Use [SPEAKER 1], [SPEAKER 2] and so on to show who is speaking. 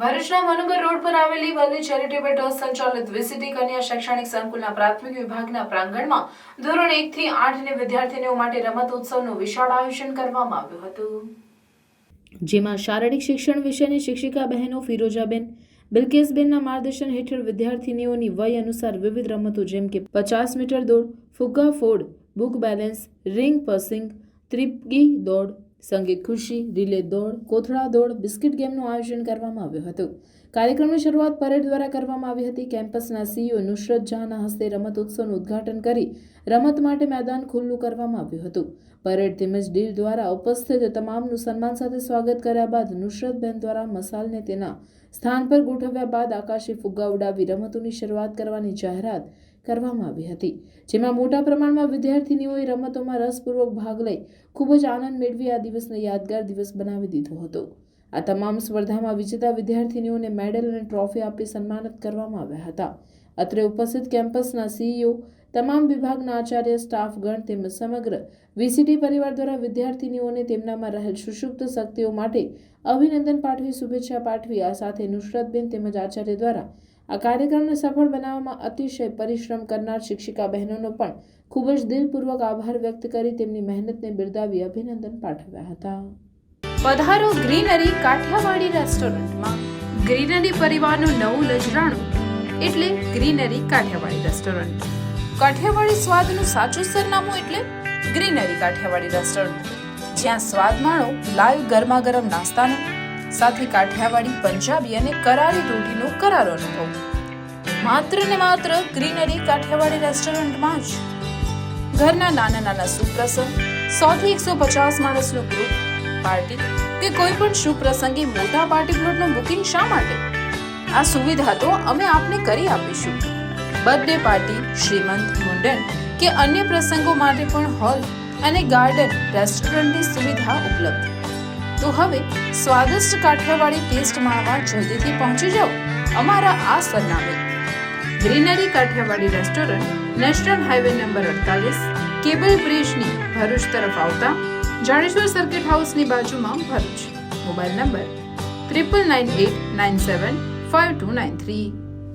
[SPEAKER 1] ભરૂચના મનુગર રોડ પર આવેલી વલ્લી ચેરિટેબલ ટ્રસ્ટ સંચાલિત વીસીટી કન્યા શૈક્ષણિક સંકુલના પ્રાથમિક વિભાગના પ્રાંગણમાં ધોરણ 1 થી 8 ની વિદ્યાર્થીનીઓ માટે રમતોત્સવનું વિશાળ આયોજન કરવામાં આવ્યું હતું,
[SPEAKER 2] જેમાં શારીરિક શિક્ષણ વિષયની શિક્ષિકા બહેનો ફિરોજાબેન બિલ્કેસબેનના માર્ગદર્શન હેઠળ વિદ્યાર્થીનીઓની વય અનુસાર વિવિધ રમતો જેમ કે 50 મીટર દોડ, ફુગ્ગા ફોડ, બુક બેલેન્સ, રિંગ પસિંગ, ત્રિપગી દોડ, સંગીત ખુરશી, રિલે દોડ, કોથળા દોડ, બિસ્કિટ ગેમનું આયોજન કરવામાં આવ્યું હતું. કાર્યક્રમની શરૂઆત પરેડ દ્વારા કરવામાં આવી હતી. કેમ્પસના સીઈઓ નુસરત જહાંના હસ્તે રમતોત્સવનું ઉદ્ઘાટન કરી રમત માટે મેદાન ખુલ્લું કરવામાં આવ્યું હતું. પરેડ તેમજ ડીલ દ્વારા ઉપસ્થિત તમામનું સન્માન સાથે સ્વાગત કર્યા બાદ નુસરતબેન દ્વારા મસાલને તેના સ્થાન પર ગોઠવ્યા બાદ આકાશી ફુગ્ગા ઉડાવી રમતોની શરૂઆત કરવાની જાહેરાત કરવામાં આવી હતી, જેમાં મોટા પ્રમાણમાં વિદ્યાર્થીનીઓએ રમતોમાં રસપૂર્વક ભાગ લઈ ખૂબ જ આનંદ મેળવી આ દિવસને યાદગાર દિવસ બનાવી દીધો હતો. આ તમામ સ્પર્ધામાં વિજેતા વિદ્યાર્થીનીઓને મેડલ અને ટ્રોફી આપી સન્માનિત કરવામાં આવ્યા હતા. અત્રે ઉપસ્થિત કેમ્પસના સીઈઓ, તમામ વિભાગના આચાર્ય, સ્ટાફગણ તેમજ સમગ્ર વીસીટી પરિવાર દ્વારા વિદ્યાર્થીનીઓને તેમનામાં રહેલ સુષુપ્ત શક્તિઓ માટે અભિનંદન પાઠવી શુભેચ્છા પાઠવી આ સાથે નુસરતબેન તેમજ આચાર્ય દ્વારા આ કાર્યક્રમને સફળ બનાવવામાં અતિશય પરિશ્રમ કરનાર શિક્ષિકા બહેનોનો પણ ખૂબ જ દિલપૂર્વક આભાર વ્યક્ત કરી તેમની મહેનતને બિરદાવી અભિનંદન પાઠવ્યા હતા.
[SPEAKER 1] પધારો ગ્રીનરી કાઠિયાવાડી રેસ્ટોરન્ટમાં. ગ્રીનરી પરિવારનું નવું નજરાણું એટલે ગ્રીનરી કાઠિયાવાડી રેસ્ટોરન્ટ. કાઠિયાવાડી સ્વાદનું સાચું સરનામું એટલે ગ્રીનરી કાઠિયાવાડી રેસ્ટોરન્ટ, જ્યાં સ્વાદ માણો લાઈવ ગરમા ગરમ નાસ્તાનો સાથે કાઠિયાવાડી, પંજાબી અને કરારી રોટીનો કરારો અનુભવ. માત્ર ને માત્ર ગ્રીનરી કાઠિયાવાડી રેસ્ટોરન્ટમાં જ. ઘરના નાના નાના સુપ્રસંગ, 100 થી 150 માણસનું ગ્રુપ, પાર્ટી કે કોઈ પણ શુભ પ્રસંગે મોટા પાર્ટી પ્લોટનું બુકિંગ શા માટે? આ સુવિધા તો અમે આપને કરી આપીશું. બર્થડે પાર્ટી, શ્રીમંત, મુંડન કે અન્ય પ્રસંગો માટે પણ હોલ અને ગાર્ડન રેસ્ટોરન્ટની સુવિધા ઉપલબ્ધ. તો હવે સ્વાદિષ્ટ કાઠિયાવાડી ટેસ્ટ માણવા જલ્દીથી પહોંચી જાઓ અમારા આ સરનામે. Greenery Kathiyawadi restaurant, national highway number 48, cable બ્રિજની ભરૂચ તરફ આવતા જાડેશ્વર સર્કિટ હાઉસની બાજુમાં, ભરૂચ. Mobile number 9998975293.